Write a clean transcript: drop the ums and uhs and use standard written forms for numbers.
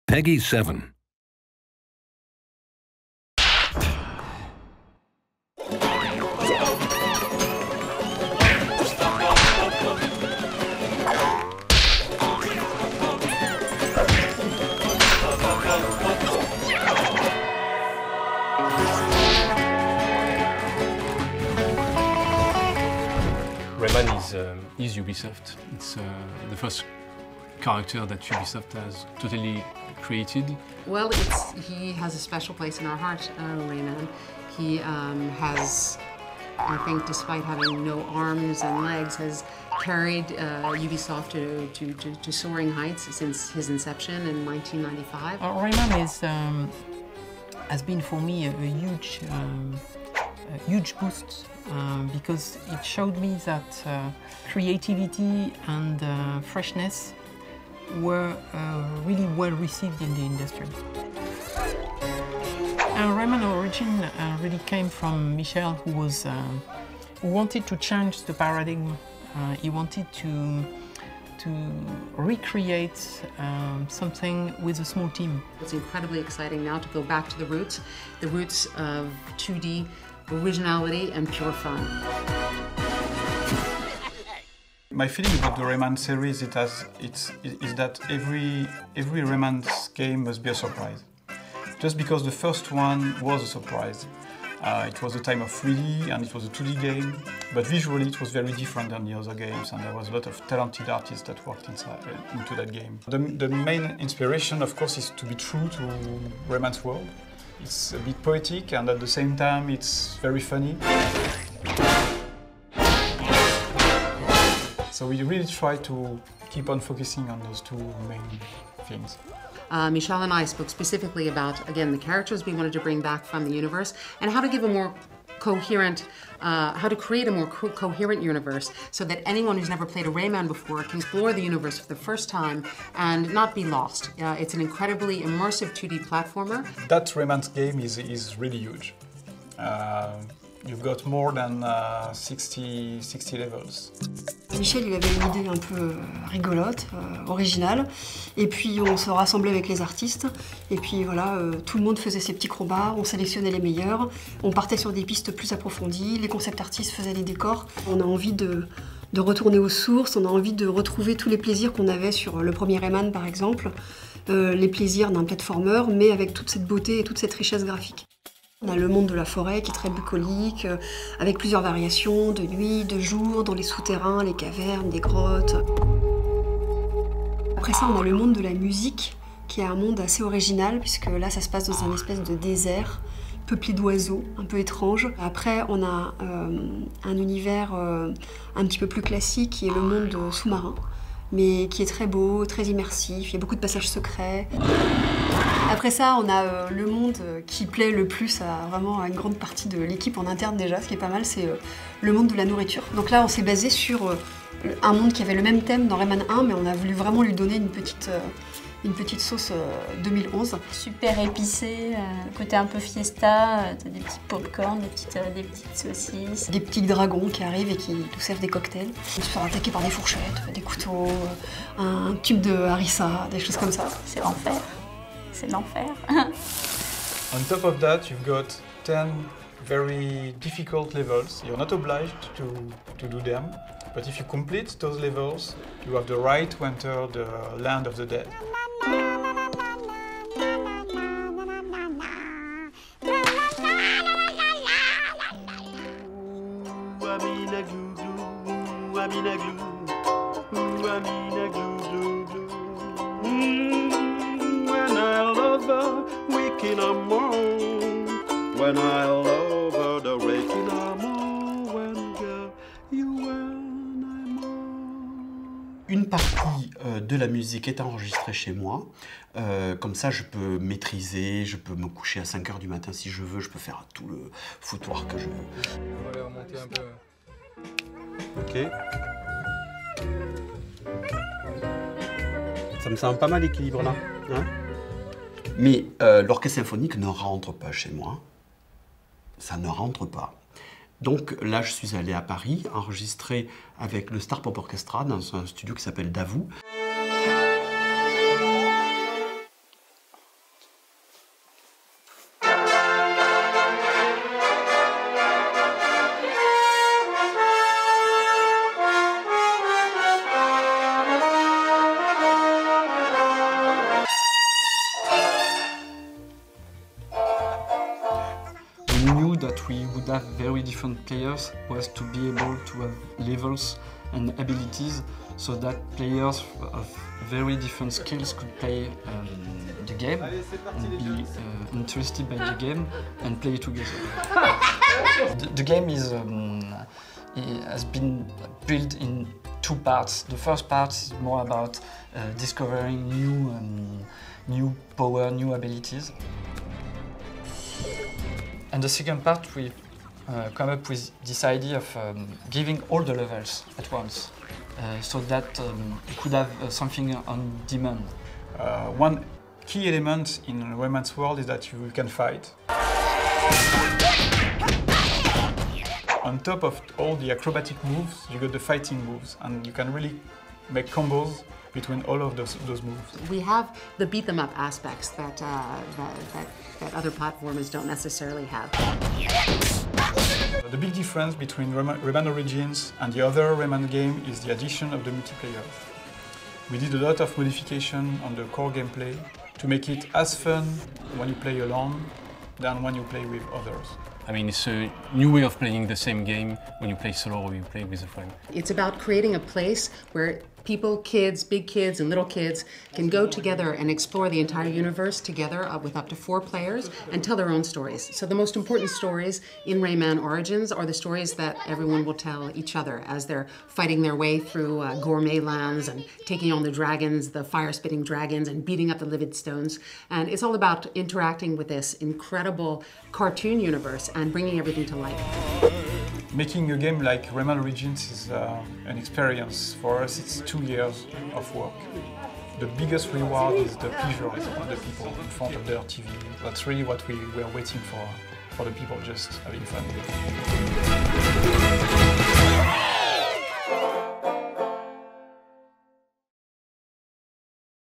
Peggy 7. Rayman is Ubisoft. It's the first character that Ubisoft has totally created. Well, he has a special place in our heart, Rayman. He has, I think, despite having no arms and legs, has carried Ubisoft to soaring heights since his inception in 1995. Rayman has been for me a huge boost because it showed me that creativity and freshness were really well received in the industry. Rayman's origin really came from Michel, who wanted to change the paradigm. He wanted to recreate something with a small team. It's incredibly exciting now to go back to the roots of 2D originality and pure fun. My feeling about the Rayman series is that every Rayman game must be a surprise. Just because the first one was a surprise. It was a time of 3D and it was a 2D game, but visually it was very different than the other games, and there was a lot of talented artists that worked into that game. The main inspiration, of course, is to be true to Rayman's world. It's a bit poetic and at the same time it's very funny. So we really try to keep on focusing on those two main things. Michel and I spoke specifically about, again, the characters we wanted to bring back from the universe and how to give a more coherent, how to create a more coherent universe so that anyone who's never played a Rayman before can explore the universe for the first time and not be lost. It's an incredibly immersive 2D platformer. That Rayman's game is really huge. You've got more than 60 levels. Michel, il avait une idée un peu rigolote, originale, et puis on se rassemblait avec les artistes, et puis voilà, tout le monde faisait ses petits combats, on sélectionnait les meilleurs, on partait sur des pistes plus approfondies, les concept artistes faisaient les décors. On a envie de retourner aux sources, on a envie de retrouver tous les plaisirs qu'on avait sur le premier Rayman par exemple, les plaisirs d'un platformer, mais avec toute cette beauté et toute cette richesse graphique. On a le monde de la forêt qui est très bucolique, avec plusieurs variations, de nuit, de jour, dans les souterrains, les cavernes, des grottes. Après ça, on a le monde de la musique, qui est un monde assez original, puisque là, ça se passe dans un espèce de désert, peuplé d'oiseaux, un peu étrange. Après, on a un univers un petit peu plus classique, qui est le monde sous-marin, mais qui est très beau, très immersif, il y a beaucoup de passages secrets. Après ça, on a le monde qui plaît le plus vraiment à une grande partie de l'équipe en interne déjà. Ce qui est pas mal, c'est le monde de la nourriture. Donc là, on s'est basé sur un monde qui avait le même thème dans Rayman 1, mais on a voulu vraiment lui donner une petite sauce 2011. Super épicé, côté un peu fiesta, t'as des petits pop-corn, des petites saucisses. Des petits dragons qui arrivent et qui nous servent des cocktails. On se fait attaquer par des fourchettes, des couteaux, un tube de harissa, des choses comme ça. C'est l'enfer. C'est l'enfer. On top of that, you've got 10 very difficult levels. You're not obliged to do them, but if you complete those levels, you have the right to enter the land of the dead. When I love her, the waking amor, when girl, you when I'm on. Une partie de la musique est enregistrée chez moi. Comme ça, je peux maîtriser, je peux me coucher à 5 h du matin si je veux, je peux faire tout le foutoir que je veux. On va aller remonter un peu. Ok. Ça me semble pas mal l'équilibre là. Hein? Mais l'orchestre symphonique ne rentre pas chez moi. Ça ne rentre pas. Donc là, je suis allé à Paris, enregistrer avec le Star Pop Orchestra dans un studio qui s'appelle Davout. knew that we would have very different players was to be able to have levels and abilities so that players of very different skills could play the game and be interested by the game and play together. The game has been built in two parts. The first part is more about discovering new power, new abilities. And the second part, we come up with this idea of giving all the levels at once, so that you could have something on demand. One key element in Rayman's world is that you can fight. On top of all the acrobatic moves, you got the fighting moves, and you can really make combos between all of those moves. We have the beat them up aspects that other platformers don't necessarily have. The big difference between Rayman Origins and the other Rayman game is the addition of the multiplayer. We did a lot of modification on the core gameplay to make it as fun when you play alone than when you play with others. I mean, it's a new way of playing the same game when you play solo or you play with a friend. It's about creating a place where people, kids, big kids and little kids can go together and explore the entire universe together with up to 4 players and tell their own stories. So the most important stories in Rayman Origins are the stories that everyone will tell each other as they're fighting their way through gourmet lands and taking on the dragons, the fire-spitting dragons, and beating up the livid stones. And it's all about interacting with this incredible cartoon universe and bringing everything to life. Making a game like Rayman Origins is an experience. For us, it's 2 years of work. The biggest reward is the pleasure of the people in front of their TV. That's really what we were waiting for the people just having fun.